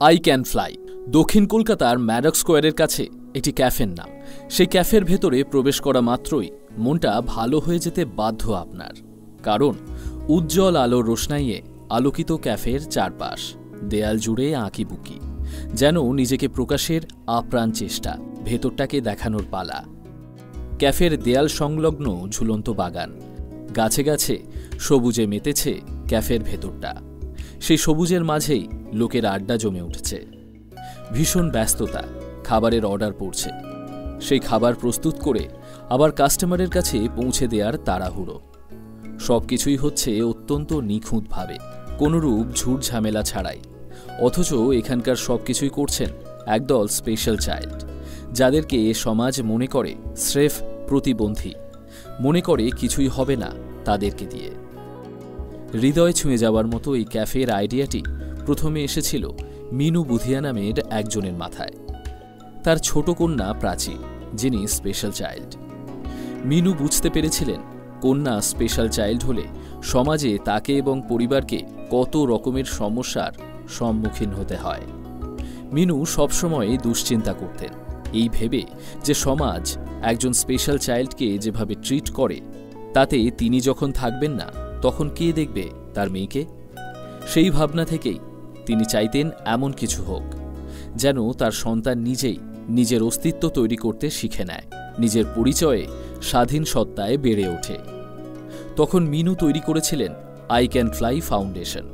I can fly দক্ষিণ কলকাতার ম্যাডক স্কোয়ারের কাছে একটি ক্যাফের নাম। সেই ক্যাফের ভেতরে প্রবেশ করা মাত্রই মনটা ভালো হয়ে যেতে বাধ্য আপনার, কারণ উজ্জ্বল আলোর রোশনাইয়ে আলোকিত ক্যাফের চারপাশ, দেয়াল জুড়ে আঁকিবুকি, যেন নিজেকে প্রকাশের আপ্রাণ চেষ্টা, ভেতরটাকে দেখানোর পালা। ক্যাফের দেয়াল সংলগ্ন ঝুলন্ত বাগান, গাছে গাছে সবুজে মেতেছে ক্যাফের ভেতরটা। সেই সবুজের মাঝেই লোকের আড্ডা জমে উঠছে। ভীষণ ব্যস্ততা, খাবারের অর্ডার পড়ছে, সেই খাবার প্রস্তুত করে আবার কাস্টমারের কাছে পৌঁছে দেওয়ার তাড়াহুড়ো। সবকিছুই হচ্ছে অত্যন্ত নিখুঁতভাবে, কোনোরূপ ঝুট ঝামেলা ছাড়াই। অথচ এখানকার সবকিছুই করছেন একদল স্পেশাল চাইল্ড, যাদেরকে সমাজ মনে করে স্রেফ প্রতিবন্ধী, মনে করে কিছুই হবে না তাদেরকে দিয়ে। হৃদয় ছুঁয়ে যাওয়ার মতো এই ক্যাফের আইডিয়াটি প্রথমে এসেছিল মিনু বুধিয়া নামের একজনের মাথায়। তার ছোট কন্যা প্রাচী, যিনি স্পেশাল চাইল্ড। মিনু বুঝতে পেরেছিলেন কন্যা স্পেশাল চাইল্ড হলে সমাজে তাকে এবং পরিবারকে কত রকমের সমস্যার সম্মুখীন হতে হয়। মিনু সবসময় দুশ্চিন্তা করতেন, এই ভেবে যে সমাজ একজন স্পেশাল চাইল্ডকে যেভাবে ট্রিট করে, তাতে তিনি যখন থাকবেন না তখন কে দেখবে তার মেয়েকে। সেই ভাবনা থেকেই তিনি চাইতেন এমন কিছু হোক যেন তার সন্তান নিজেই নিজের অস্তিত্ব তৈরি করতে শিখে নেয়, নিজের পরিচয়ে স্বাধীন সত্তায় বেড়ে ওঠে। তখন মিনু তৈরি করেছিলেন আই ক্যান ফ্লাই ফাউন্ডেশন,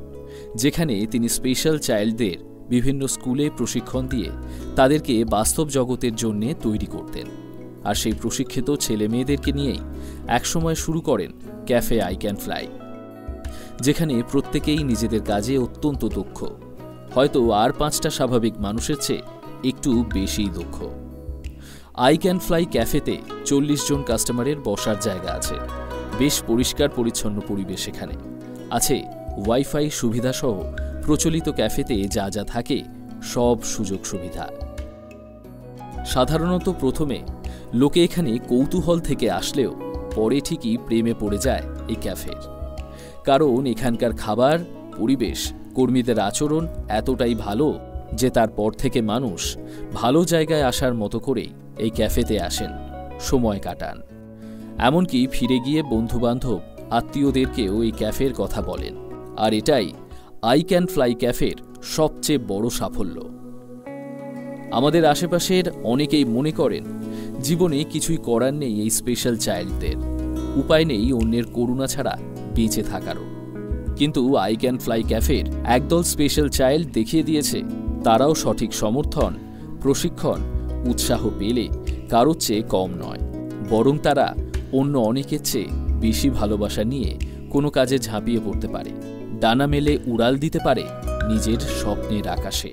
যেখানে তিনি স্পেশাল চাইল্ডদের বিভিন্ন স্কুলে প্রশিক্ষণ দিয়ে তাদেরকে বাস্তব জগতের জন্য তৈরি করতেন। আর সেই প্রশিক্ষিত ছেলে মেয়েদেরকে নিয়েই একসময় শুরু করেন ক্যাফে আই ক্যান ফ্লাই, যেখানে প্রত্যেকেই নিজেদের কাজে অত্যন্ত দক্ষ, হয়তো আর 5টা স্বাভাবিক মানুষের চেয়ে একটু বেশিই দক্ষ। আই ক্যান ফ্লাই ক্যাফেতে 40 জন কাস্টমারের বসার জায়গা আছে, বেশ পরিষ্কার পরিচ্ছন্ন পরিবেশ। এখানে আছে ওয়াইফাই সুবিধাসহ প্রচলিত ক্যাফেতে যা যা থাকে সব সুযোগ সুবিধা। সাধারণত প্রথমে লোকে এখানে কৌতূহল থেকে আসলেও পরে ঠিকই প্রেমে পড়ে যায় এই ক্যাফের, কারণ এখানকার খাবার, পরিবেশ, কর্মীদের আচরণ এতটাই ভালো যে তারপর থেকে মানুষ ভালো জায়গায় আসার মতো করেই এই ক্যাফেতে আসেন, সময় কাটান। এমনকি ফিরে গিয়ে বন্ধুবান্ধব, আত্মীয়দেরকেও এই ক্যাফের কথা বলেন। আর এটাই আই ক্যান ফ্লাই ক্যাফের সবচেয়ে বড় সাফল্য। আমাদের আশেপাশের অনেকেই মনে করেন জীবনে কিছুই করার নেই এই স্পেশাল চাইল্ডদের, উপায় নেই অন্যের করুণা ছাড়া বেঁচে থাকারও। কিন্তু আই ক্যান ফ্লাই ক্যাফের একদল স্পেশাল চাইল্ড দেখিয়ে দিয়েছে তারাও সঠিক সমর্থন, প্রশিক্ষণ, উৎসাহ পেলে কারোর চেয়ে কম নয়, বরং তারা অন্য অনেকের চেয়ে বেশি ভালোবাসা নিয়ে কোনো কাজে ঝাঁপিয়ে পড়তে পারে, ডানা মেলে উড়াল দিতে পারে নিজের স্বপ্নের আকাশে।